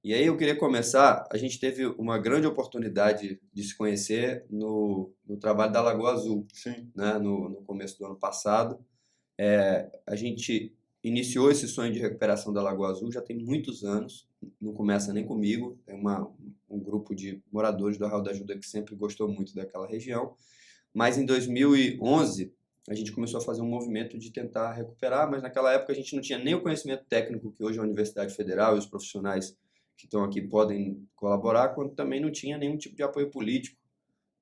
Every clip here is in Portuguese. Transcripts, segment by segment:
E aí eu queria começar, a gente teve uma grande oportunidade de se conhecer no trabalho da Lagoa Azul, Sim. né, no começo do ano passado. A gente iniciou esse sonho de recuperação da Lagoa Azul já tem muitos anos, não começa nem comigo, tem um grupo de moradores do Arraial da Ajuda que sempre gostou muito daquela região, mas em 2011 a gente começou a fazer um movimento de tentar recuperar, mas naquela época a gente não tinha nem o conhecimento técnico que hoje a Universidade Federal e os profissionais que estão aqui podem colaborar, quanto também não tinha nenhum tipo de apoio político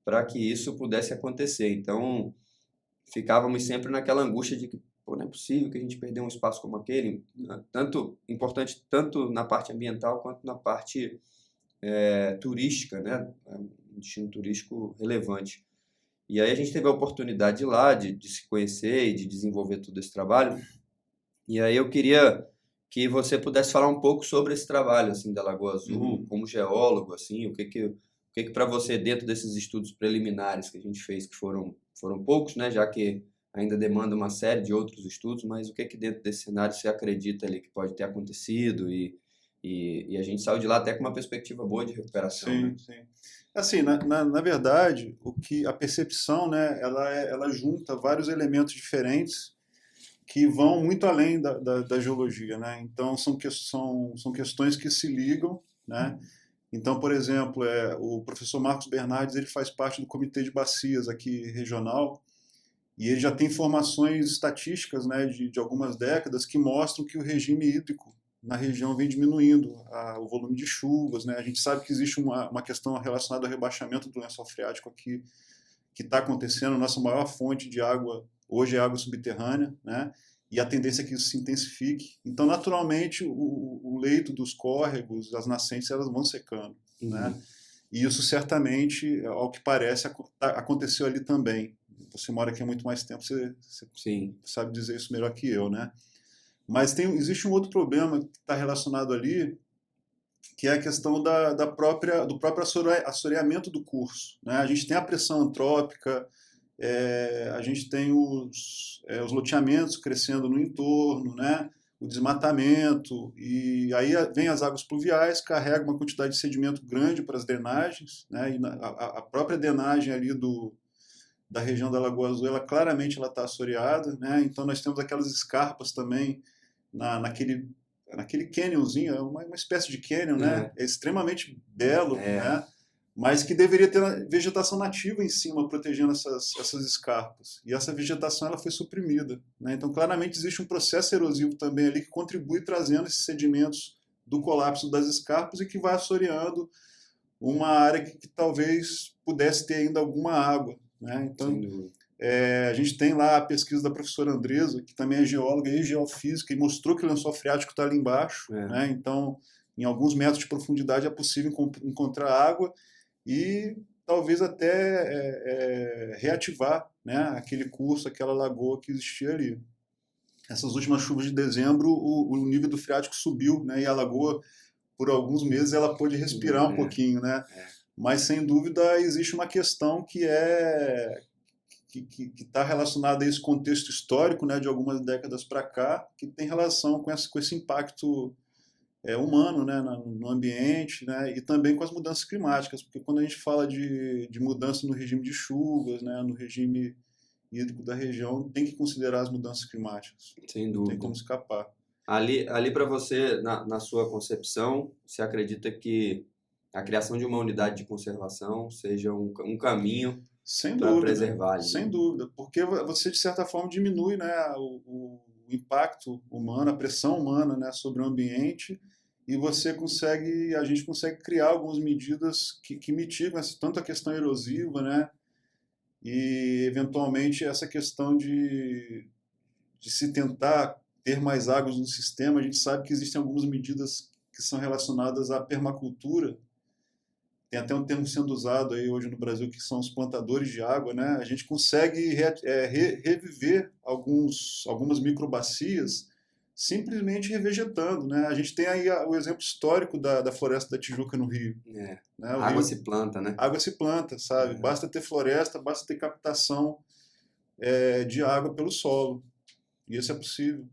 para que isso pudesse acontecer. Então, ficávamos sempre naquela angústia de que pô, não é possível que a gente perdeu um espaço como aquele, tanto importante tanto na parte ambiental quanto na parte turística, né? Um destino turístico relevante. E aí a gente teve a oportunidade de ir lá, de se conhecer e de desenvolver todo esse trabalho. E aí eu queria que você pudesse falar um pouco sobre esse trabalho assim da Lagoa Azul, Uhum. como geólogo, assim, o que que para você dentro desses estudos preliminares que a gente fez, que foram poucos, né, já que ainda demanda uma série de outros estudos, mas o que que dentro desse cenário você acredita ali que pode ter acontecido e a gente saiu de lá até com uma perspectiva boa de recuperação, né? Sim, sim. Assim, na verdade, a percepção, né, ela junta vários elementos diferentes que vão muito além da geologia, né? Então, são questões que se ligam, né? Então, por exemplo, o professor Marcos Bernardes, ele faz parte do comitê de bacias aqui regional, e ele já tem informações estatísticas, né, de algumas décadas que mostram que o regime hídrico na região vem diminuindo, o volume de chuvas, né? A gente sabe que existe uma questão relacionada ao rebaixamento do lençol freático aqui que está acontecendo. Nossa maior fonte de água hoje é água subterrânea, né? E a tendência é que isso se intensifique. Então, naturalmente, o leito dos córregos, as nascentes, elas vão secando, né? Uhum. E isso certamente, ao que parece, aconteceu ali também. Você mora aqui há muito mais tempo, você Sim. sabe dizer isso melhor que eu, né? Mas existe um outro problema que está relacionado ali, que é a questão do próprio assoreamento do curso, né? A gente tem a pressão antrópica, a gente tem os loteamentos crescendo no entorno, né? O desmatamento, e aí vem as águas pluviais, carrega uma quantidade de sedimento grande para as drenagens, né? E a própria drenagem ali da região da Lagoa Azul, ela claramente está assoreada, né? Então nós temos aquelas escarpas também naquele canyonzinho, é uma espécie de canyon, né? É, É extremamente belo, é, né? Mas que deveria ter vegetação nativa em cima protegendo essas escarpas. E essa vegetação ela foi suprimida, né? Então claramente existe um processo erosivo também ali que contribui trazendo esses sedimentos do colapso das escarpas e que vai assoreando uma área que talvez pudesse ter ainda alguma água, né? sem Então dúvida. a gente tem lá a pesquisa da professora Andresa, que também é geóloga e geofísica, e mostrou que o lençol freático está ali embaixo, É. né? Então, em alguns metros de profundidade é possível encontrar água e talvez até reativar, né, aquele curso, aquela lagoa que existia ali. Essas últimas chuvas de dezembro, o nível do freático subiu, né, e a lagoa, por alguns meses, ela pôde respirar um É, pouquinho, né? é. Mas, sem dúvida, existe uma questão que está relacionada a esse contexto histórico, né, de algumas décadas para cá, que tem relação com esse impacto humano, né, no ambiente, né, e também com as mudanças climáticas, porque quando a gente fala de mudança no regime de chuvas, né, no regime hídrico da região, tem que considerar as mudanças climáticas. Sem Não tem dúvida. como escapar. Ali para você, na sua concepção, você acredita que a criação de uma unidade de conservação seja um caminho Sem para dúvida, preservar ali, sem né? dúvida, porque você de certa forma diminui, né, o impacto humano, a pressão humana, né, sobre o ambiente, e a gente consegue criar algumas medidas que mitigam tanto a questão erosiva, né, e eventualmente essa questão de se tentar ter mais águas no sistema. A gente sabe que existem algumas medidas que são relacionadas à permacultura. Tem até um termo sendo usado aí hoje no Brasil que são os plantadores de água, né? A gente consegue reviver algumas microbacias simplesmente revegetando, né? A gente tem aí o exemplo histórico da Floresta da Tijuca no Rio, É. né? O A água Rio, se planta, né? água se planta, sabe? É. Basta ter floresta, basta ter captação de água pelo solo. E isso é possível.